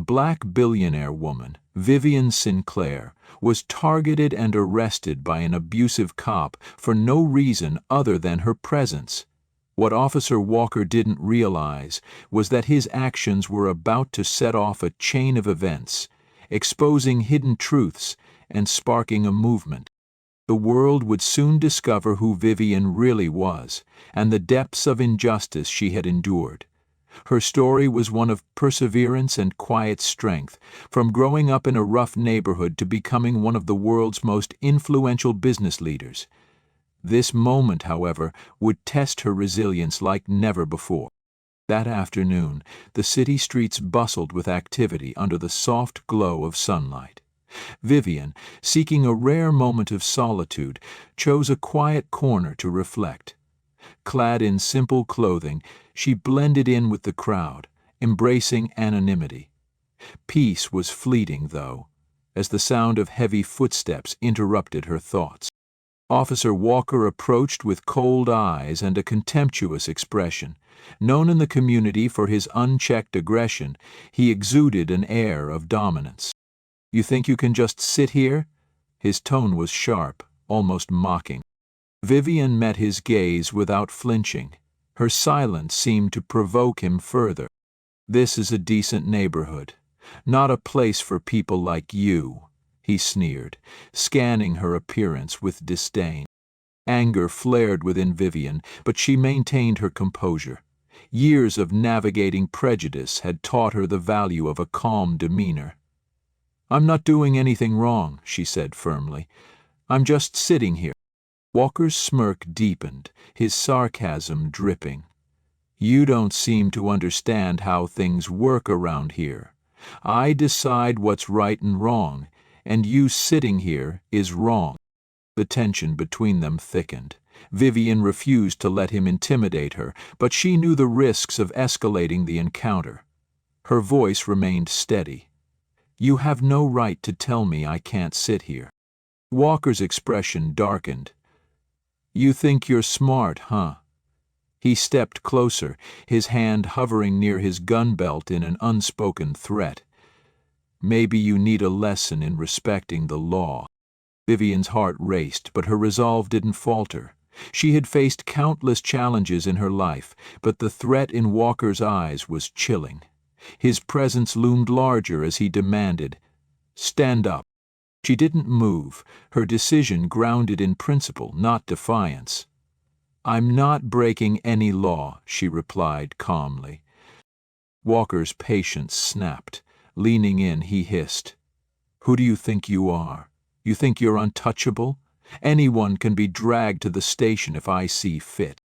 black billionaire woman, Vivian Sinclair, was targeted and arrested by an abusive cop for no reason other than her presence. What Officer Walker didn't realize was that his actions were about to set off a chain of events, exposing hidden truths and sparking a movement. The world would soon discover who Vivian really was and the depths of injustice she had endured. Her story was one of perseverance and quiet strength, from growing up in a rough neighborhood to becoming one of the world's most influential business leaders. This moment, however, would test her resilience like never before. That afternoon, the city streets bustled with activity under the soft glow of sunlight. Vivian, seeking a rare moment of solitude, chose a quiet corner to reflect. Clad in simple clothing, she blended in with the crowd, embracing anonymity. Peace was fleeting, though, as the sound of heavy footsteps interrupted her thoughts. Officer Walker approached with cold eyes and a contemptuous expression. Known in the community for his unchecked aggression, he exuded an air of dominance. "You think you can just sit here?" His tone was sharp, almost mocking. Vivian met his gaze without flinching. Her silence seemed to provoke him further. "This is a decent neighborhood, not a place for people like you," he sneered, scanning her appearance with disdain. Anger flared within Vivian, but she maintained her composure. Years of navigating prejudice had taught her the value of a calm demeanor. "I'm not doing anything wrong," she said firmly. "I'm just sitting here." Walker's smirk deepened, his sarcasm dripping. "You don't seem to understand how things work around here. I decide what's right and wrong, and you sitting here is wrong." The tension between them thickened. Vivian refused to let him intimidate her, but she knew the risks of escalating the encounter. Her voice remained steady. "You have no right to tell me I can't sit here." Walker's expression darkened. "You think you're smart, huh?" He stepped closer, his hand hovering near his gun belt in an unspoken threat. "Maybe you need a lesson in respecting the law." Vivian's heart raced, but her resolve didn't falter. She had faced countless challenges in her life, but the threat in Walker's eyes was chilling. His presence loomed larger as he demanded, "Stand up." She didn't move, her decision grounded in principle, not defiance. "I'm not breaking any law," she replied calmly. Walker's patience snapped. Leaning in, he hissed, "Who do you think you are? You think you're untouchable? Anyone can be dragged to the station if I see fit."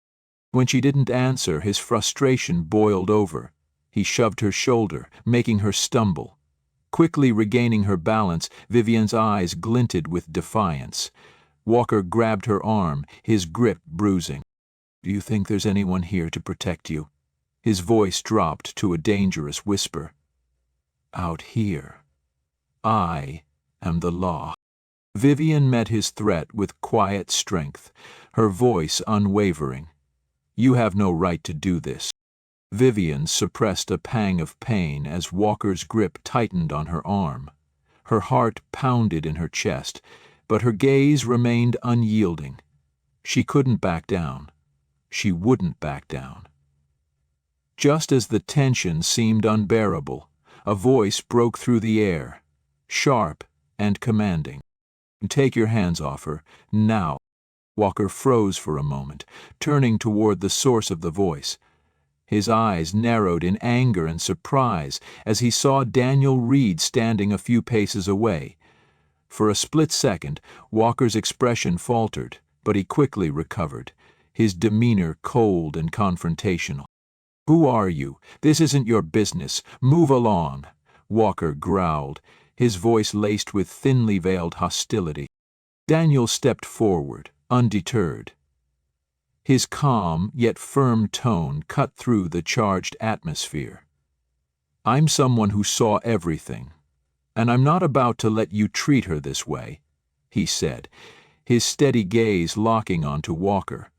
When she didn't answer, his frustration boiled over. He shoved her shoulder, making her stumble. Quickly regaining her balance, Vivian's eyes glinted with defiance. Walker grabbed her arm, his grip bruising. "Do you think there's anyone here to protect you?" His voice dropped to a dangerous whisper. "Out here. I am the law." Vivian met his threat with quiet strength, her voice unwavering. "You have no right to do this." Vivian suppressed a pang of pain as Walker's grip tightened on her arm. Her heart pounded in her chest, but her gaze remained unyielding. She couldn't back down. She wouldn't back down. Just as the tension seemed unbearable, a voice broke through the air, sharp and commanding. "Take your hands off her, now." Walker froze for a moment, turning toward the source of the voice. His eyes narrowed in anger and surprise as he saw Daniel Reed standing a few paces away. For a split second, Walker's expression faltered, but he quickly recovered, his demeanor cold and confrontational. "Who are you? This isn't your business. Move along," Walker growled, his voice laced with thinly veiled hostility. Daniel stepped forward, undeterred. His calm yet firm tone cut through the charged atmosphere. "I'm someone who saw everything, and I'm not about to let you treat her this way," he said, his steady gaze locking onto Walker.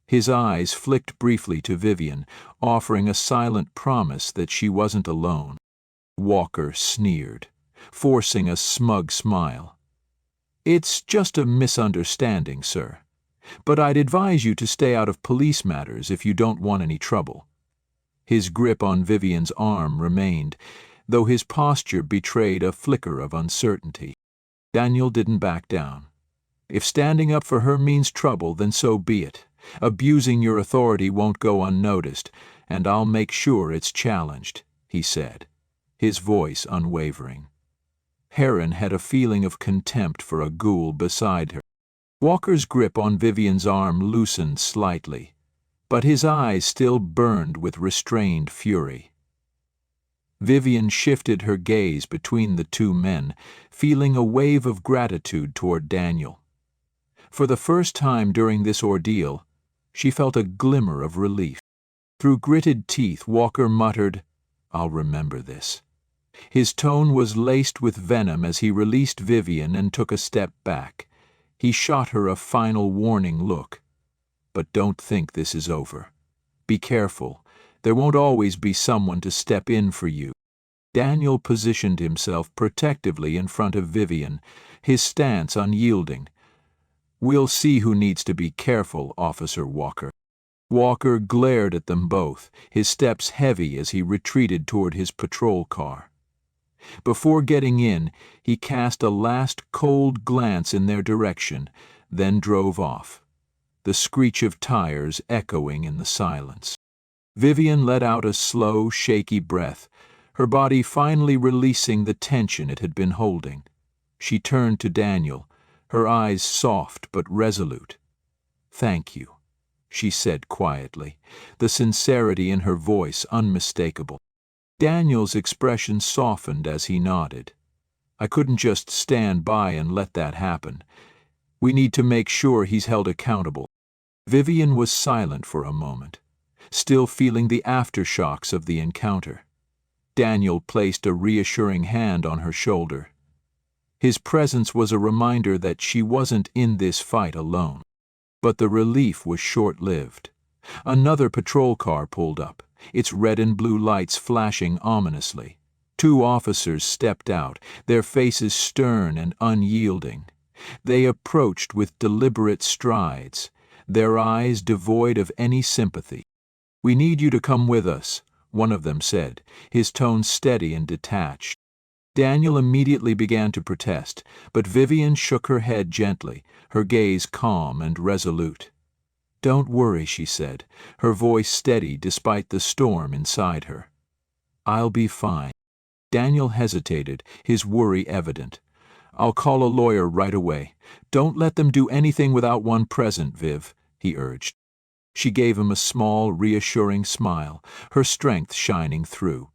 His eyes flicked briefly to Vivian, offering a silent promise that she wasn't alone. Walker sneered, forcing a smug smile. "It's just a misunderstanding, sir. But I'd advise you to stay out of police matters if you don't want any trouble." His grip on Vivian's arm remained, though his posture betrayed a flicker of uncertainty. Daniel didn't back down. "If standing up for her means trouble, then so be it. Abusing your authority won't go unnoticed, and I'll make sure it's challenged," he said, his voice unwavering. Heron had a feeling of contempt for a ghoul beside her. Walker's grip on Vivian's arm loosened slightly, but his eyes still burned with restrained fury. Vivian shifted her gaze between the two men, feeling a wave of gratitude toward Daniel. For the first time during this ordeal, she felt a glimmer of relief. Through gritted teeth, Walker muttered, "I'll remember this." His tone was laced with venom as he released Vivian and took a step back. He shot her a final warning look. "But don't think this is over. Be careful. There won't always be someone to step in for you." Daniel positioned himself protectively in front of Vivian, his stance unyielding. "We'll see who needs to be careful, Officer Walker." Walker glared at them both, his steps heavy as he retreated toward his patrol car. Before getting in, he cast a last cold glance in their direction, then drove off, the screech of tires echoing in the silence. Vivian let out a slow, shaky breath, her body finally releasing the tension it had been holding. She turned to Daniel, her eyes soft but resolute. "Thank you," she said quietly, the sincerity in her voice unmistakable. Daniel's expression softened as he nodded. "I couldn't just stand by and let that happen. We need to make sure he's held accountable." Vivian was silent for a moment, still feeling the aftershocks of the encounter. Daniel placed a reassuring hand on her shoulder. His presence was a reminder that she wasn't in this fight alone. But the relief was short-lived. Another patrol car pulled up, its red and blue lights flashing ominously. Two officers stepped out, their faces stern and unyielding. They approached with deliberate strides, their eyes devoid of any sympathy. "We need you to come with us," one of them said, his tone steady and detached. Daniel immediately began to protest, but Vivian shook her head gently, her gaze calm and resolute. "Don't worry," she said, her voice steady despite the storm inside her. "I'll be fine." Daniel hesitated, his worry evident. "I'll call a lawyer right away. Don't let them do anything without one present, Viv," he urged. She gave him a small, reassuring smile, her strength shining through.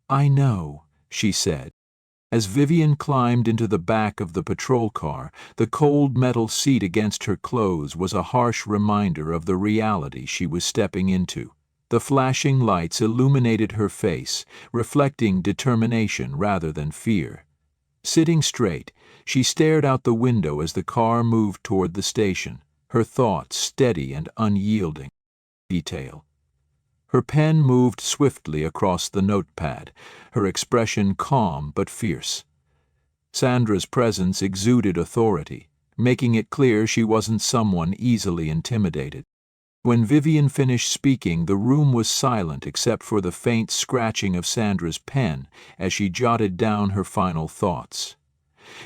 "I know," she said. As Vivian climbed into the back of the patrol car, the cold metal seat against her clothes was a harsh reminder of the reality she was stepping into. The flashing lights illuminated her face, reflecting determination rather than fear. Sitting straight, she stared out the window as the car moved toward the station, her thoughts steady and unyielding. Detail. Her pen moved swiftly across the notepad, her expression calm but fierce. Sandra's presence exuded authority, making it clear she wasn't someone easily intimidated. When Vivian finished speaking, the room was silent except for the faint scratching of Sandra's pen as she jotted down her final thoughts.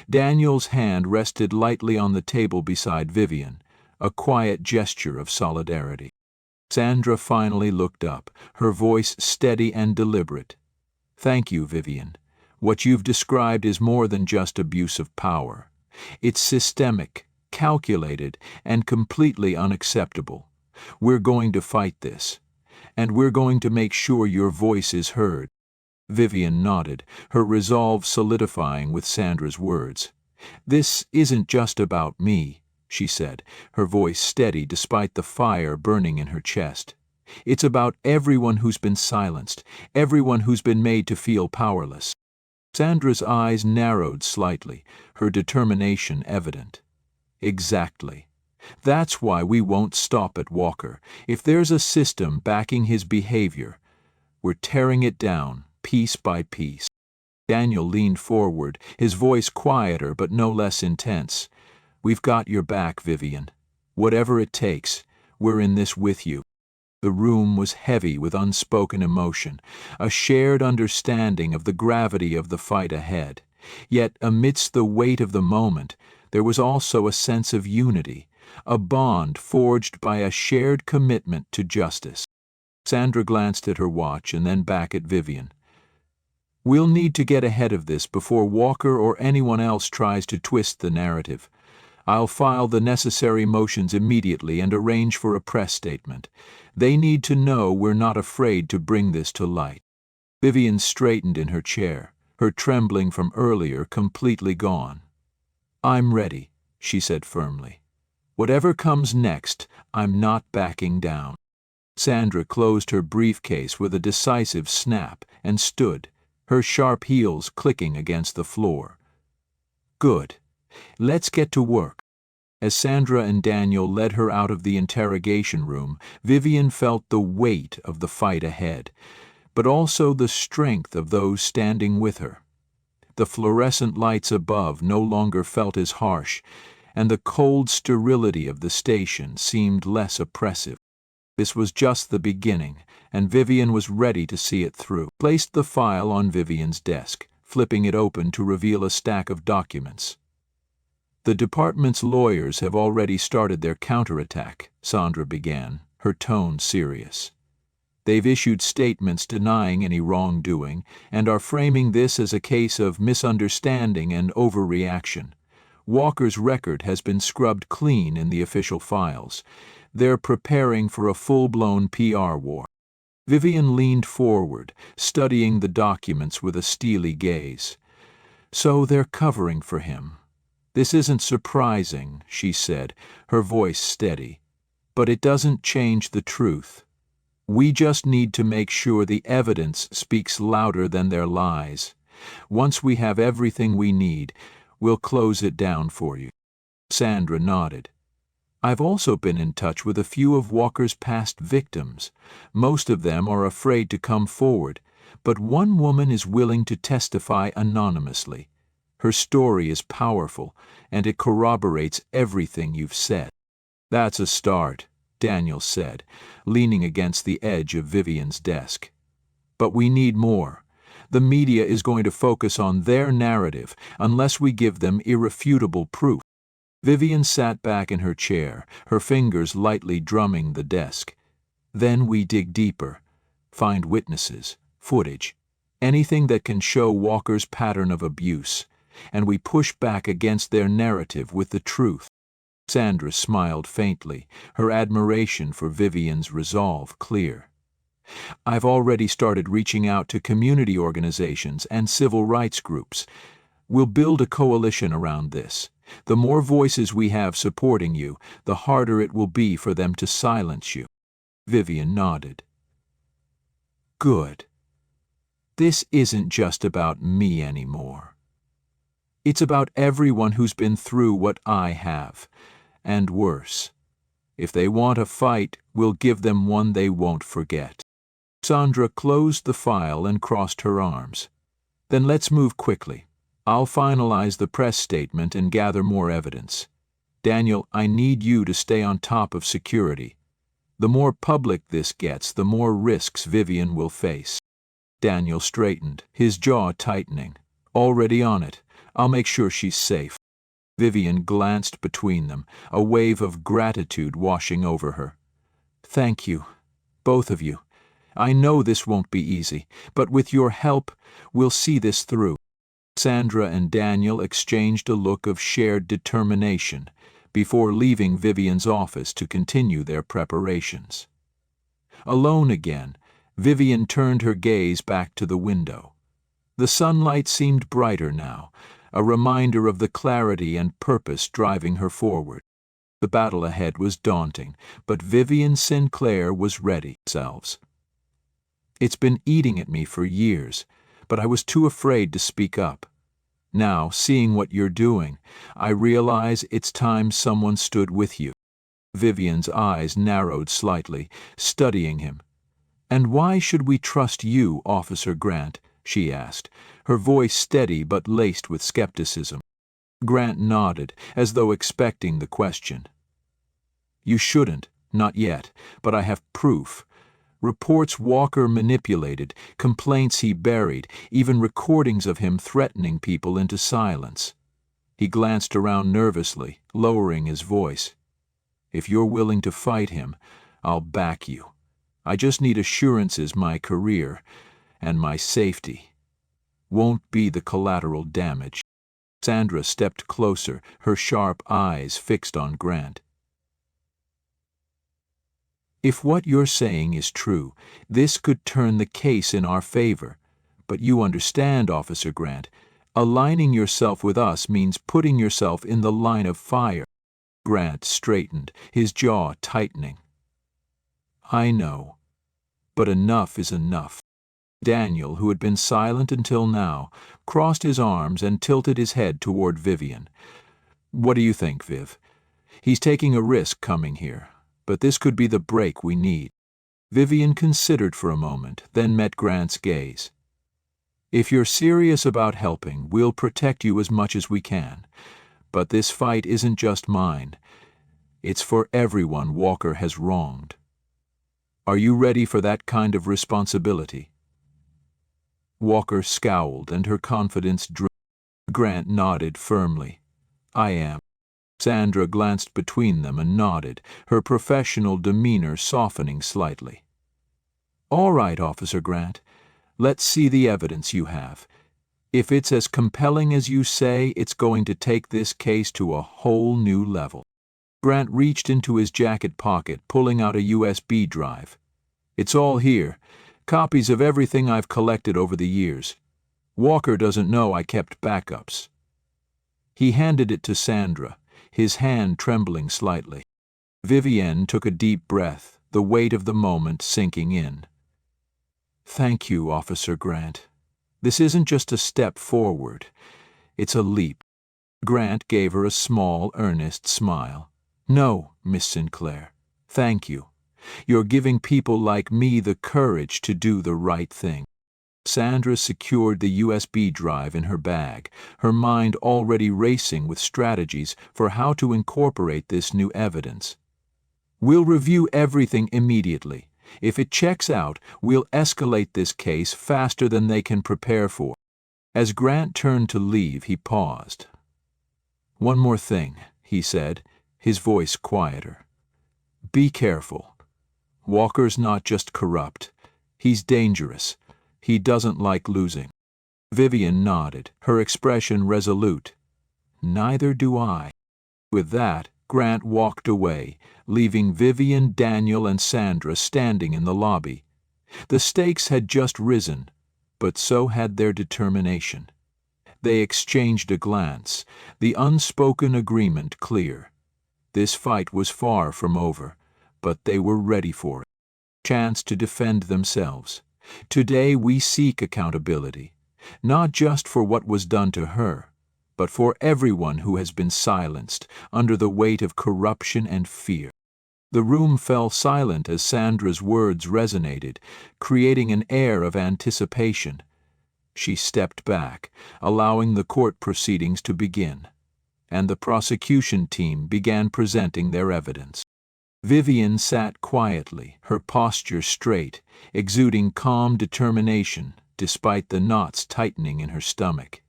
Daniel's hand rested lightly on the table beside Vivian, a quiet gesture of solidarity. Sandra finally looked up, her voice steady and deliberate. "Thank you, Vivian. What you've described is more than just abuse of power. It's systemic, calculated, and completely unacceptable. We're going to fight this, and we're going to make sure your voice is heard." Vivian nodded, her resolve solidifying with Sandra's words. "This isn't just about me," she said, her voice steady despite the fire burning in her chest. "It's about everyone who's been silenced, everyone who's been made to feel powerless." Sandra's eyes narrowed slightly, her determination evident. "Exactly. That's why we won't stop at Walker. If there's a system backing his behavior, we're tearing it down, piece by piece. Daniel leaned forward, his voice quieter but no less intense. "We've got your back, Vivian. Whatever it takes, we're in this with you." The room was heavy with unspoken emotion, a shared understanding of the gravity of the fight ahead. Yet, amidst the weight of the moment, there was also a sense of unity, a bond forged by a shared commitment to justice. Sandra glanced at her watch and then back at Vivian. "We'll need to get ahead of this before Walker or anyone else tries to twist the narrative. I'll file the necessary motions immediately and arrange for a press statement. They need to know we're not afraid to bring this to light." Vivian straightened in her chair, her trembling from earlier completely gone. "I'm ready," she said firmly. "Whatever comes next, I'm not backing down." Sandra closed her briefcase with a decisive snap and stood, her sharp heels clicking against the floor. "Good. Let's get to work." As Sandra and Daniel led her out of the interrogation room, Vivian felt the weight of the fight ahead, but also the strength of those standing with her. The fluorescent lights above no longer felt as harsh, and the cold sterility of the station seemed less oppressive. This was just the beginning, and Vivian was ready to see it through. Placed the file on Vivian's desk, flipping it open to reveal a stack of documents. "The department's lawyers have already started their counterattack," Sandra began, her tone serious. "They've issued statements denying any wrongdoing and are framing this as a case of misunderstanding and overreaction. Walker's record has been scrubbed clean in the official files. They're preparing for a full-blown PR war." Vivian leaned forward, studying the documents with a steely gaze. "So they're covering for him. This isn't surprising," she said, her voice steady. "But it doesn't change the truth. We just need to make sure the evidence speaks louder than their lies. Once we have everything we need, we'll close it down for you." Sandra nodded. "I've also been in touch with a few of Walker's past victims. Most of them are afraid to come forward, but one woman is willing to testify anonymously. Her story is powerful, and it corroborates everything you've said." "That's a start," Daniel said, leaning against the edge of Vivian's desk. "But we need more. The media is going to focus on their narrative unless we give them irrefutable proof." Vivian sat back in her chair, her fingers lightly drumming the desk. "Then we dig deeper, find witnesses, footage, anything that can show Walker's pattern of abuse, and we push back against their narrative with the truth." Sandra smiled faintly, her admiration for Vivian's resolve clear. "I've already started reaching out to community organizations and civil rights groups. We'll build a coalition around this. The more voices we have supporting you, the harder it will be for them to silence you." Vivian nodded. "Good. This isn't just about me anymore. It's about everyone who's been through what I have, and worse. If they want a fight, we'll give them one they won't forget." Sandra closed the file and crossed her arms. "Then let's move quickly. I'll finalize the press statement and gather more evidence. Daniel, I need you to stay on top of security. The more public this gets, the more risks Vivian will face." Daniel straightened, his jaw tightening. "Already on it. I'll make sure she's safe." Vivian glanced between them, a wave of gratitude washing over her. "Thank you, both of you. I know this won't be easy, but with your help, we'll see this through." Sandra and Daniel exchanged a look of shared determination before leaving Vivian's office to continue their preparations. Alone again, Vivian turned her gaze back to the window. The sunlight seemed brighter now, a reminder of the clarity and purpose driving her forward. The battle ahead was daunting, but Vivian Sinclair was ready. "It's been eating at me for years, but I was too afraid to speak up. Now, seeing what you're doing, I realize it's time someone stood with you." Vivian's eyes narrowed slightly, studying him. "And why should we trust you, Officer Grant, she asked, her voice steady but laced with skepticism. Grant nodded, as though expecting the question. You shouldn't, not yet, but I have proof. Reports Walker manipulated, complaints he buried, even recordings of him threatening people into silence. He glanced around nervously, lowering his voice. If you're willing to fight him, I'll back you. I just need assurances my career and my safety won't be the collateral damage. Sandra stepped closer, her sharp eyes fixed on Grant. If what you're saying is true, this could turn the case in our favor. But you understand, Officer Grant, aligning yourself with us means putting yourself in the line of fire. Grant straightened, his jaw tightening. I know, but enough is enough. Daniel, who had been silent until now, crossed his arms and tilted his head toward Vivian. What do you think, Viv? He's taking a risk coming here, but this could be the break we need. Vivian considered for a moment, then met Grant's gaze. If you're serious about helping, we'll protect you as much as we can. But this fight isn't just mine. It's for everyone Walker has wronged. Are you ready for that kind of responsibility? Walker scowled, and her confidence drew. Grant nodded firmly. I am. Sandra glanced between them and nodded, her professional demeanor softening slightly. All right, Officer Grant. Let's see the evidence you have. If it's as compelling as you say, it's going to take this case to a whole new level. Grant reached into his jacket pocket, pulling out a USB drive. It's all here. Copies of everything I've collected over the years. Walker doesn't know I kept backups. He handed it to Sandra, his hand trembling slightly. Vivienne took a deep breath, the weight of the moment sinking in. Thank you, Officer Grant. This isn't just a step forward. It's a leap. Grant gave her a small, earnest smile. No, Miss Sinclair. Thank you. You're giving people like me the courage to do the right thing. Sandra secured the USB drive in her bag, her mind already racing with strategies for how to incorporate this new evidence. We'll review everything immediately. If it checks out, we'll escalate this case faster than they can prepare for. As Grant turned to leave, he paused. One more thing, he said, his voice quieter. Be careful. Walker's not just corrupt. He's dangerous. He doesn't like losing. Vivian nodded, her expression resolute. Neither do I. With that, Grant walked away, leaving Vivian, Daniel, and Sandra standing in the lobby. The stakes had just risen, but so had their determination. They exchanged a glance, the unspoken agreement clear. This fight was far from over, but they were ready for it. Chance to defend themselves. Today we seek accountability, not just for what was done to her, but for everyone who has been silenced under the weight of corruption and fear. The room fell silent as Sandra's words resonated, creating an air of anticipation. She stepped back, allowing the court proceedings to begin, and the prosecution team began presenting their evidence. Vivian sat quietly, her posture straight, exuding calm determination despite the knots tightening in her stomach.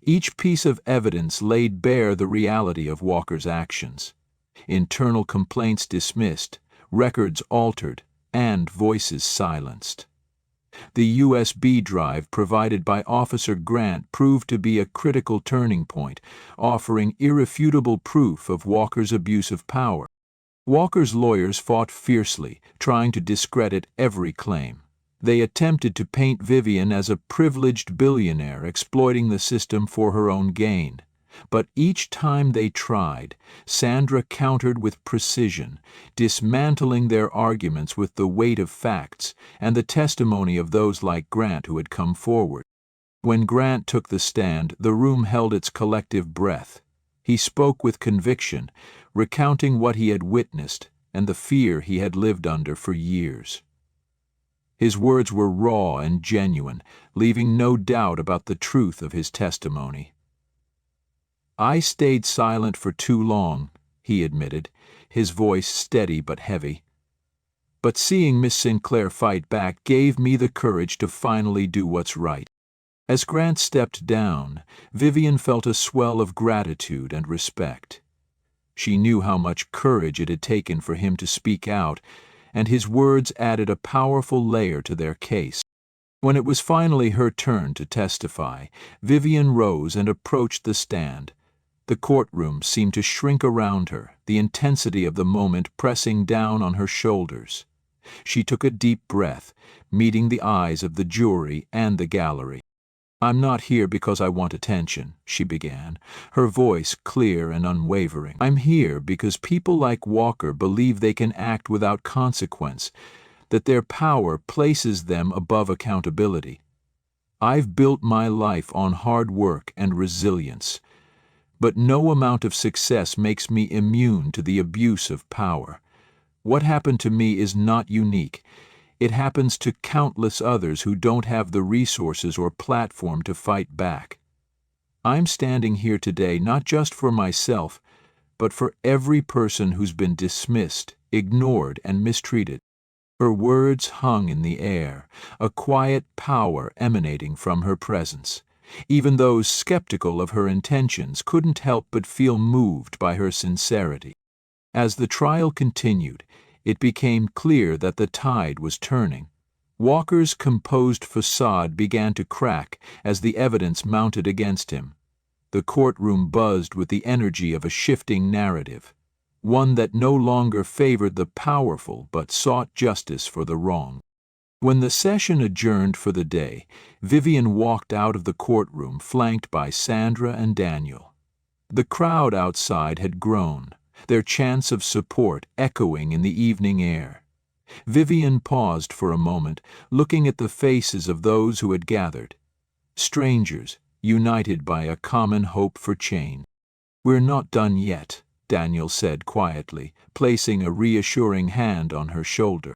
Each piece of evidence laid bare the reality of Walker's actions. Internal complaints dismissed, records altered, and voices silenced. The USB drive provided by Officer Grant proved to be a critical turning point, offering irrefutable proof of Walker's abuse of power. Walker's lawyers fought fiercely, trying to discredit every claim. They attempted to paint Vivian as a privileged billionaire exploiting the system for her own gain. But each time they tried, Sandra countered with precision, dismantling their arguments with the weight of facts and the testimony of those like Grant who had come forward. When Grant took the stand, the room held its collective breath. He spoke with conviction, recounting what he had witnessed and the fear he had lived under for years. His words were raw and genuine, leaving no doubt about the truth of his testimony. "I stayed silent for too long," he admitted, his voice steady but heavy. "But seeing Miss Sinclair fight back gave me the courage to finally do what's right." As Grant stepped down, Vivian felt a swell of gratitude and respect. She knew how much courage it had taken for him to speak out, and his words added a powerful layer to their case. When it was finally her turn to testify, Vivian rose and approached the stand. The courtroom seemed to shrink around her, the intensity of the moment pressing down on her shoulders. She took a deep breath, meeting the eyes of the jury and the gallery. "I'm not here because I want attention," she began, her voice clear and unwavering. "I'm here because people like Walker believe they can act without consequence, that their power places them above accountability. I've built my life on hard work and resilience, but no amount of success makes me immune to the abuse of power. What happened to me is not unique. It happens to countless others who don't have the resources or platform to fight back. I'm standing here today not just for myself, but for every person who's been dismissed, ignored, and mistreated." Her words hung in the air, a quiet power emanating from her presence. Even those skeptical of her intentions couldn't help but feel moved by her sincerity. As the trial continued, it became clear that the tide was turning. Walker's composed facade began to crack as the evidence mounted against him. The courtroom buzzed with the energy of a shifting narrative, one that no longer favored the powerful but sought justice for the wrong. When the session adjourned for the day, Vivian walked out of the courtroom flanked by Sandra and Daniel. The crowd outside had grown, their chants of support echoing in the evening air. Vivian paused for a moment, looking at the faces of those who had gathered. Strangers, united by a common hope for change. "We're not done yet," Daniel said quietly, placing a reassuring hand on her shoulder.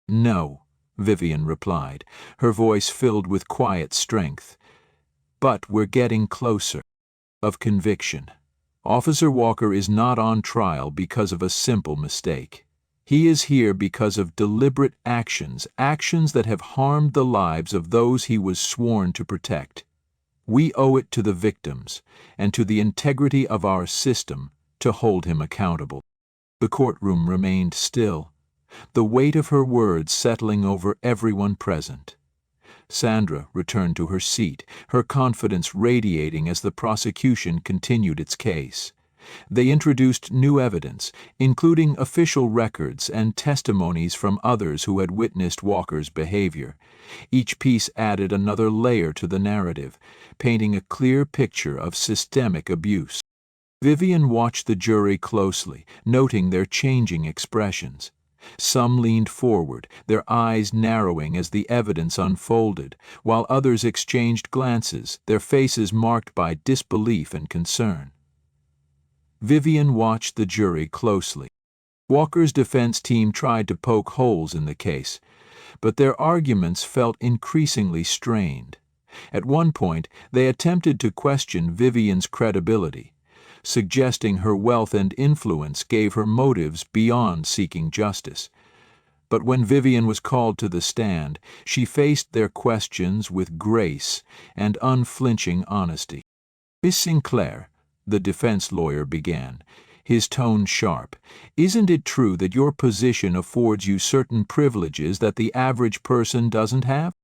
"No," Vivian replied, her voice filled with quiet strength. "But we're getting closer." Of conviction. Officer Walker is not on trial because of a simple mistake. He is here because of deliberate actions that have harmed the lives of those he was sworn to protect. We owe it to the victims and to the integrity of our system to hold him accountable. The courtroom remained still, the weight of her words settling over everyone present. Sandra returned to her seat, her confidence radiating as the prosecution continued its case. They introduced new evidence, including official records and testimonies from others who had witnessed Walker's behavior. Each piece added another layer to the narrative, painting a clear picture of systemic abuse. Vivian watched the jury closely, noting their changing expressions. Some leaned forward, their eyes narrowing as the evidence unfolded, while others exchanged glances, their faces marked by disbelief and concern. Vivian watched the jury closely. Walker's defense team tried to poke holes in the case, but their arguments felt increasingly strained. At one point, they attempted to question Vivian's credibility, suggesting her wealth and influence gave her motives beyond seeking justice. But when Vivian was called to the stand, she faced their questions with grace and unflinching honesty. "Miss Sinclair," the defense lawyer began, his tone sharp, "isn't it true that your position affords you certain privileges that the average person doesn't have?"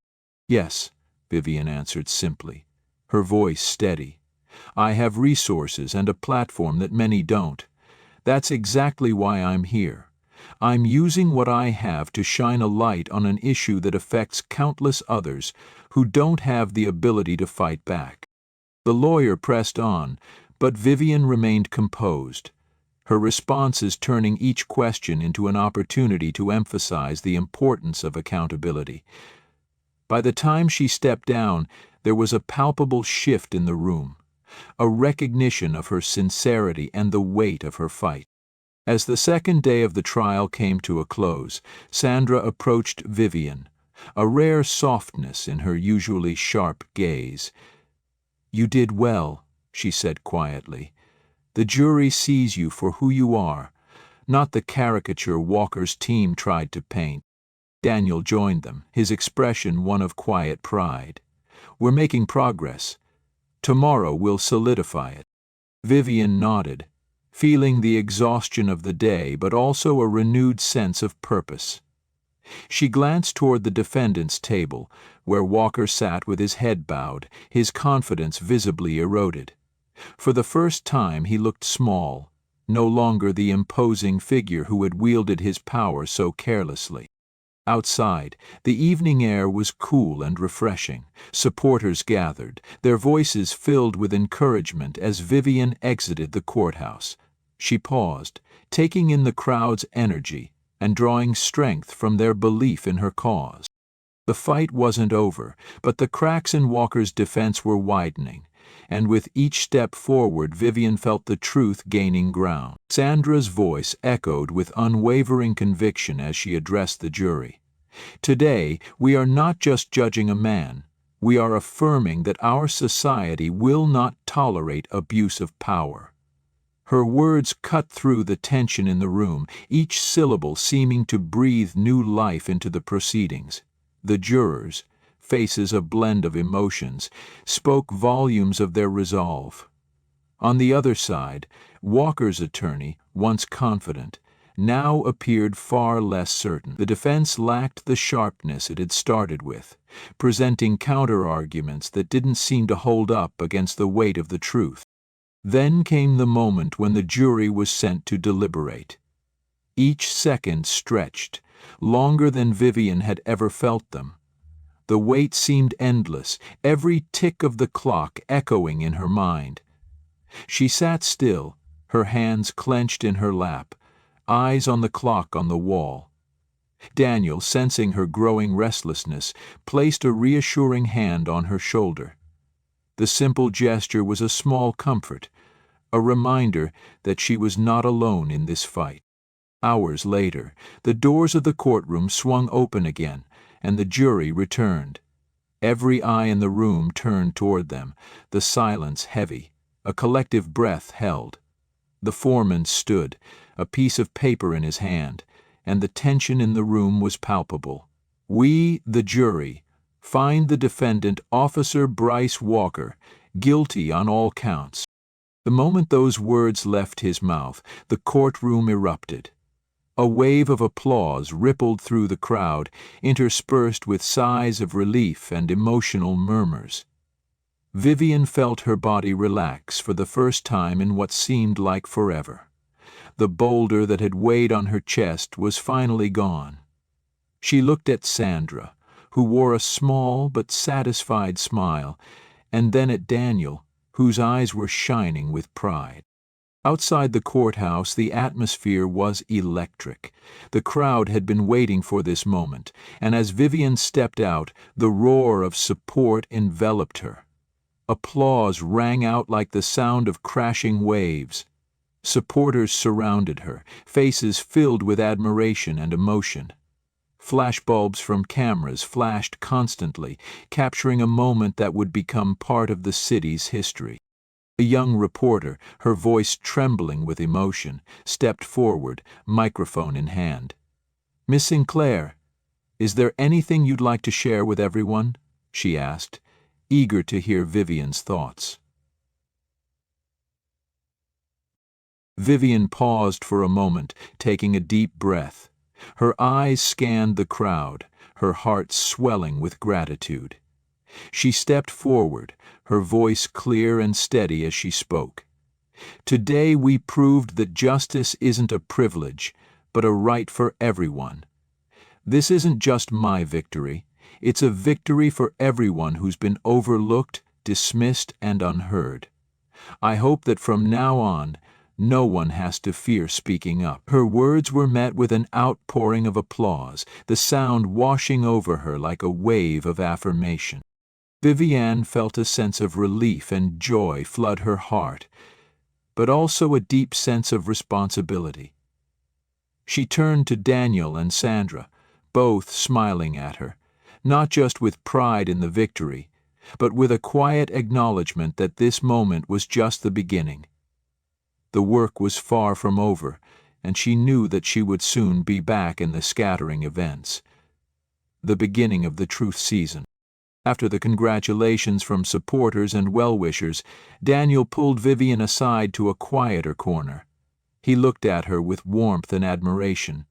"Yes," Vivian answered simply, her voice steady. "I have resources and a platform that many don't. That's exactly why I'm here. I'm using what I have to shine a light on an issue that affects countless others who don't have the ability to fight back." The lawyer pressed on, but Vivian remained composed, her responses turning each question into an opportunity to emphasize the importance of accountability. By the time she stepped down, there was a palpable shift in the room, a recognition of her sincerity and the weight of her fight. As the second day of the trial came to a close, Sandra approached Vivian, a rare softness in her usually sharp gaze. "You did well," she said quietly. "The jury sees you for who you are, not the caricature Walker's team tried to paint." Daniel joined them, his expression one of quiet pride. "We're making progress. Tomorrow we'll solidify it." Vivian nodded, feeling the exhaustion of the day but also a renewed sense of purpose. She glanced toward the defendant's table, where Walker sat with his head bowed, his confidence visibly eroded. For the first time he looked small, no longer the imposing figure who had wielded his power so carelessly. Outside, the evening air was cool and refreshing. Supporters gathered, their voices filled with encouragement as Vivian exited the courthouse. She paused, taking in the crowd's energy and drawing strength from their belief in her cause. The fight wasn't over, but the cracks in Walker's defense were widening, and with each step forward Vivian felt the truth gaining ground. Sandra's voice echoed with unwavering conviction as she addressed the jury. "Today, we are not just judging a man, we are affirming that our society will not tolerate abuse of power." Her words cut through the tension in the room, each syllable seeming to breathe new life into the proceedings. The jurors, faces a blend of emotions, spoke volumes of their resolve. On the other side, Walker's attorney, once confident, now appeared far less certain. The defense lacked the sharpness it had started with, presenting counter-arguments that didn't seem to hold up against the weight of the truth. Then came the moment when the jury was sent to deliberate. Each second stretched, longer than Vivian had ever felt them. The wait seemed endless, every tick of the clock echoing in her mind. She sat still, her hands clenched in her lap, eyes on the clock on the wall. Daniel, sensing her growing restlessness, placed a reassuring hand on her shoulder. The simple gesture was a small comfort, a reminder that she was not alone in this fight. Hours later, the doors of the courtroom swung open again, and the jury returned. Every eye in the room turned toward them, the silence heavy, a collective breath held. The foreman stood, a piece of paper in his hand, and the tension in the room was palpable. "We, the jury, find the defendant, Officer Bryce Walker, guilty on all counts." The moment those words left his mouth, the courtroom erupted. A wave of applause rippled through the crowd, interspersed with sighs of relief and emotional murmurs. Vivian felt her body relax for the first time in what seemed like forever. The boulder that had weighed on her chest was finally gone. She looked at Sandra, who wore a small but satisfied smile, and then at Daniel, whose eyes were shining with pride. Outside the courthouse, the atmosphere was electric. The crowd had been waiting for this moment, and as Vivian stepped out, the roar of support enveloped her. Applause rang out like the sound of crashing waves. Supporters surrounded her, faces filled with admiration and emotion. Flashbulbs from cameras flashed constantly, capturing a moment that would become part of the city's history. A young reporter, her voice trembling with emotion, stepped forward, microphone in hand. "Miss Sinclair, is there anything you'd like to share with everyone?" she asked, eager to hear Vivian's thoughts. Vivian paused for a moment, taking a deep breath. Her eyes scanned the crowd, her heart swelling with gratitude. She stepped forward, her voice clear and steady as she spoke. "Today we proved that justice isn't a privilege, but a right for everyone. This isn't just my victory, it's a victory for everyone who's been overlooked, dismissed, and unheard. I hope that from now on, no one has to fear speaking up." Her words were met with an outpouring of applause, the sound washing over her like a wave of affirmation. Vivian felt a sense of relief and joy flood her heart, but also a deep sense of responsibility. She turned to Daniel and Sandra, both smiling at her, not just with pride in the victory, but with a quiet acknowledgement that this moment was just the beginning. The work was far from over, and she knew that she would soon be back in the scattering events. The beginning of the truth season. After the congratulations from supporters and well-wishers, Daniel pulled Vivian aside to a quieter corner. He looked at her with warmth and admiration.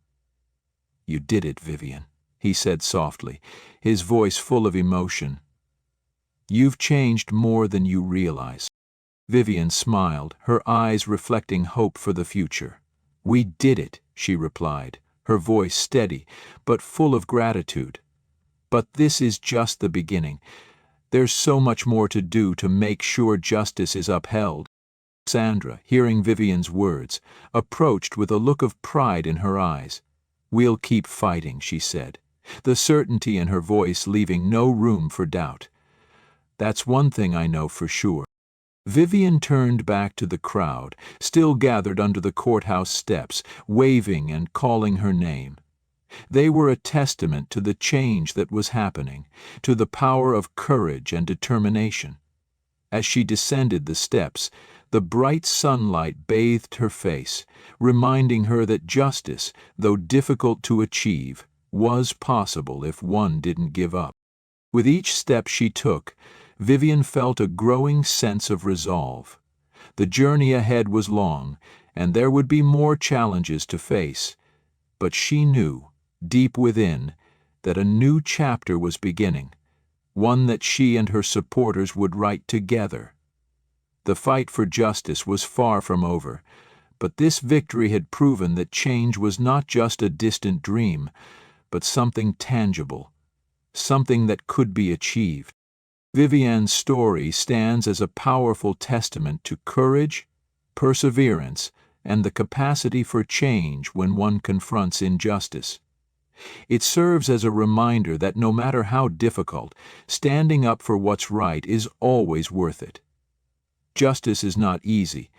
"You did it, Vivian," he said softly, his voice full of emotion. "You've changed more than you realize." Vivian smiled, her eyes reflecting hope for the future. "We did it," she replied, her voice steady, but full of gratitude. "But this is just the beginning. There's so much more to do to make sure justice is upheld." Sandra, hearing Vivian's words, approached with a look of pride in her eyes. "We'll keep fighting," she said, the certainty in her voice leaving no room for doubt. "That's one thing I know for sure." Vivian turned back to the crowd, still gathered under the courthouse steps, waving and calling her name. They were a testament to the change that was happening, to the power of courage and determination. As she descended the steps, the bright sunlight bathed her face, reminding her that justice, though difficult to achieve, was possible if one didn't give up. With each step she took, Vivian felt a growing sense of resolve. The journey ahead was long, and there would be more challenges to face, but she knew, deep within, that a new chapter was beginning, one that she and her supporters would write together. The fight for justice was far from over, but this victory had proven that change was not just a distant dream, but something tangible, something that could be achieved. Vivian's story stands as a powerful testament to courage, perseverance, and the capacity for change when one confronts injustice. It serves as a reminder that no matter how difficult, standing up for what's right is always worth it. Justice is not easy,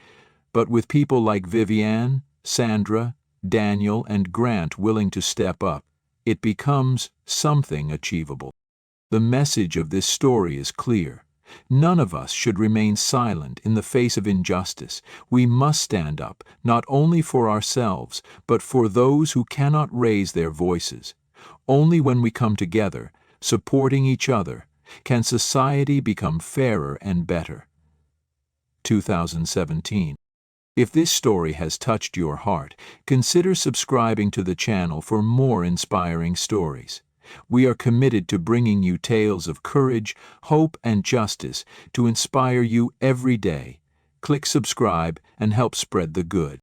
but with people like Vivian, Sandra, Daniel, and Grant willing to step up, it becomes something achievable. The message of this story is clear. None of us should remain silent in the face of injustice. We must stand up, not only for ourselves, but for those who cannot raise their voices. Only when we come together, supporting each other, can society become fairer and better. 2017. If this story has touched your heart, consider subscribing to the channel for more inspiring stories. We are committed to bringing you tales of courage, hope, and justice to inspire you every day. Click subscribe and help spread the good.